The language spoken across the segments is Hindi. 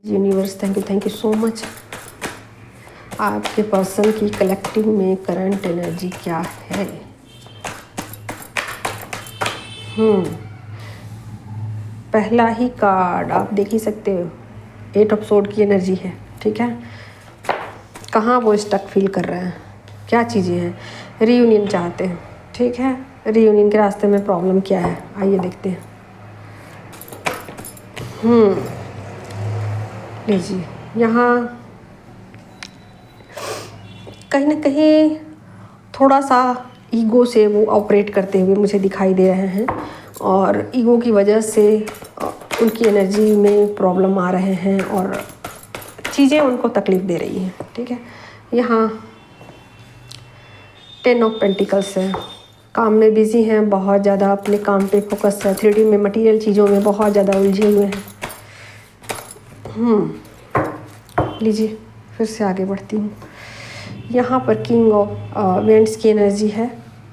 Universe thank you so much. आपके पर्सन की कलेक्टिव में करंट एनर्जी क्या है? पहला ही कार्ड आप देख ही सकते हो, 8 ऑफ सोर्ड की एनर्जी है। ठीक है, कहाँ वो स्टक फील कर रहे हैं, क्या चीज़ें हैं? रीयूनियन चाहते हैं। ठीक है, रीयूनियन के रास्ते में प्रॉब्लम क्या है, आइए देखते हैं। लीजिए, यहाँ कहीं ना कहीं थोड़ा सा ईगो से वो ऑपरेट करते हुए मुझे दिखाई दे रहे हैं, और ईगो की वजह से उनकी एनर्जी में प्रॉब्लम आ रहे हैं और चीज़ें उनको तकलीफ़ दे रही हैं। ठीक है, यहाँ 10 ऑफ पेंटिकल्स है, काम में बिज़ी हैं, बहुत ज़्यादा अपने काम पे फोकस है, 3D में मटेरियल चीज़ों में बहुत ज़्यादा उलझे हुए हैं। लीजिए, फिर से आगे बढ़ती हूँ। यहाँ पर किंग ऑफ वेंट्स की एनर्जी है,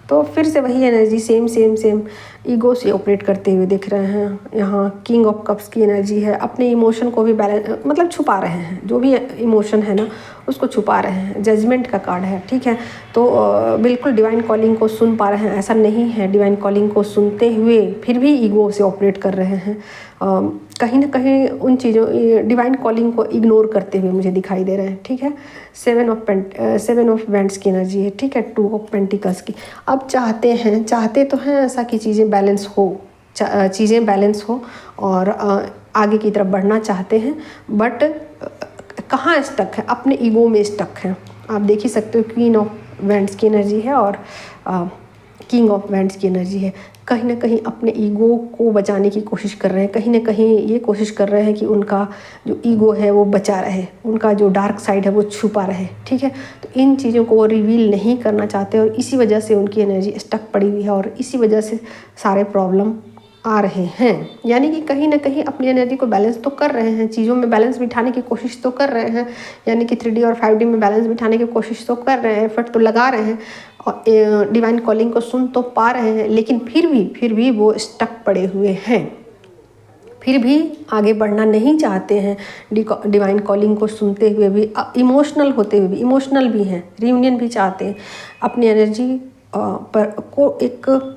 तो फिर से वही एनर्जी सेम ईगो से ऑपरेट करते हुए दिख रहे हैं। यहाँ किंग ऑफ कप्स की एनर्जी है, अपने इमोशन को भी बैलेंस मतलब छुपा रहे हैं, जो भी इमोशन है ना उसको छुपा रहे हैं। जजमेंट का कार्ड है। ठीक है, तो बिल्कुल डिवाइन कॉलिंग को सुन पा रहे हैं ऐसा नहीं है, डिवाइन कॉलिंग को सुनते हुए फिर भी ईगो से ऑपरेट कर रहे हैं। कहीं ना कहीं उन चीज़ों डिवाइन कॉलिंग को इग्नोर करते हुए मुझे दिखाई दे रहे हैं। ठीक है, 7 ऑफ वेंट्स की एनर्जी है। ठीक है, 2 ऑफ पेंटिकल्स की। अब चाहते तो हैं ऐसा कि चीज़ें बैलेंस हो और आगे की तरफ बढ़ना चाहते हैं, बट कहाँ स्टक है? अपने ईगो में स्टक है। आप देख ही सकते हो, क्वीन ऑफ वेंट्स की एनर्जी है और किंग ऑफ वेंट्स की एनर्जी है। कहीं ना कहीं अपने ईगो को बचाने की कोशिश कर रहे हैं, कहीं ना कहीं ये कोशिश कर रहे हैं कि उनका जो ईगो है वो बचा रहे, उनका जो डार्क साइड है वो छुपा रहे। ठीक है, तो इन चीज़ों को वो रिवील नहीं करना चाहते और इसी वजह से उनकी एनर्जी स्टक पड़ी हुई है और इसी वजह से सारे प्रॉब्लम आ रहे हैं। यानी कि कहीं ना कहीं अपनी एनर्जी को बैलेंस तो कर रहे हैं, चीज़ों में बैलेंस बिठाने की कोशिश तो कर रहे हैं, यानी कि 3D और 5D में बैलेंस बिठाने की कोशिश तो कर रहे हैं, एफर्ट तो लगा रहे हैं और डिवाइन कॉलिंग को सुन तो पा रहे हैं, लेकिन फिर भी वो स्टक पड़े हुए हैं, फिर भी आगे बढ़ना नहीं चाहते हैं। डिवाइन कॉलिंग को सुनते हुए भी, इमोशनल होते हुए भी, इमोशनल भी हैं, रियूनियन भी चाहते हैं। अपनी एनर्जी पर को एक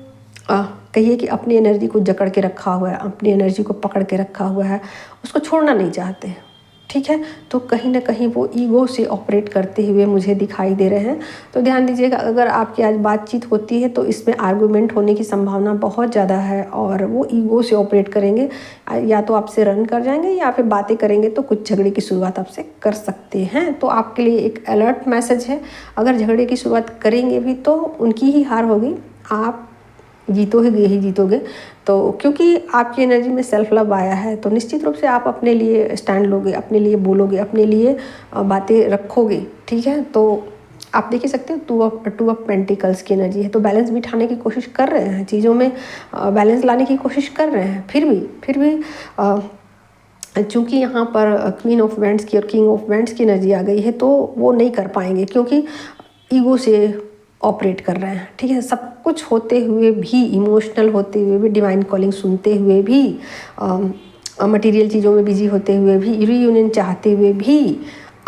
कहिए कि अपनी एनर्जी को जकड़ के रखा हुआ है, अपनी एनर्जी को पकड़ के रखा हुआ है, उसको छोड़ना नहीं चाहते हैं। ठीक है, तो कहीं ना कहीं वो ईगो से ऑपरेट करते हुए मुझे दिखाई दे रहे हैं। तो ध्यान दीजिएगा, अगर आपकी आज बातचीत होती है तो इसमें आर्गूमेंट होने की संभावना बहुत ज़्यादा है और वो ईगो से ऑपरेट करेंगे, या तो आपसे रन कर जाएंगे या फिर बातें करेंगे तो कुछ झगड़े की शुरुआत आपसे कर सकते हैं। तो आपके लिए एक अलर्ट मैसेज है, अगर झगड़े की शुरुआत करेंगे भी तो उनकी ही हार होगी, आप जीतोगे। तो क्योंकि आपकी एनर्जी में सेल्फ लव आया है तो निश्चित रूप से आप अपने लिए स्टैंड लोगे, अपने लिए बोलोगे, अपने लिए बातें रखोगे। ठीक है, तो आप देख ही सकते हो 2 ऑफ पेंटिकल्स की एनर्जी है, तो बैलेंस बिठाने की कोशिश कर रहे हैं, चीज़ों में बैलेंस लाने की कोशिश कर रहे हैं। फिर भी चूँकि यहाँ पर क्वीन ऑफ वेंट्स की और किंग ऑफ वेंट्स की एनर्जी आ गई है तो वो नहीं कर पाएंगे, क्योंकि ईगो से ऑपरेट कर रहे हैं। ठीक है, सब कुछ होते हुए भी, इमोशनल होते हुए भी, डिवाइन कॉलिंग सुनते हुए भी, मटेरियल चीज़ों में बिजी होते हुए भी, रीयूनियन चाहते हुए भी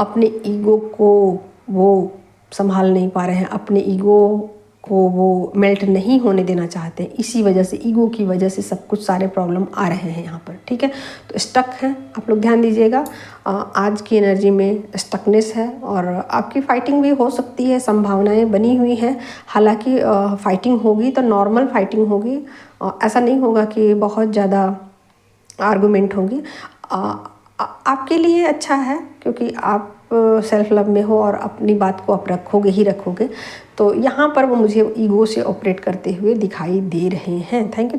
अपने ईगो को वो संभाल नहीं पा रहे हैं, अपने ईगो को वो मेल्ट नहीं होने देना चाहते हैं। इसी वजह से, ईगो की वजह से सब कुछ सारे प्रॉब्लम आ रहे हैं यहाँ पर। ठीक है, तो स्टक हैं आप लोग, ध्यान दीजिएगा। आज की एनर्जी में स्टकनेस है और आपकी फाइटिंग भी हो सकती है, संभावनाएं बनी हुई हैं। हालांकि फाइटिंग होगी तो नॉर्मल फाइटिंग होगी, ऐसा नहीं होगा कि बहुत ज़्यादा आर्गूमेंट होगी। आपके लिए अच्छा है क्योंकि आप सेल्फ लव में हो और अपनी बात को आप रखोगे। तो यहाँ पर वो मुझे ईगो से ऑपरेट करते हुए दिखाई दे रहे हैं। Thank you.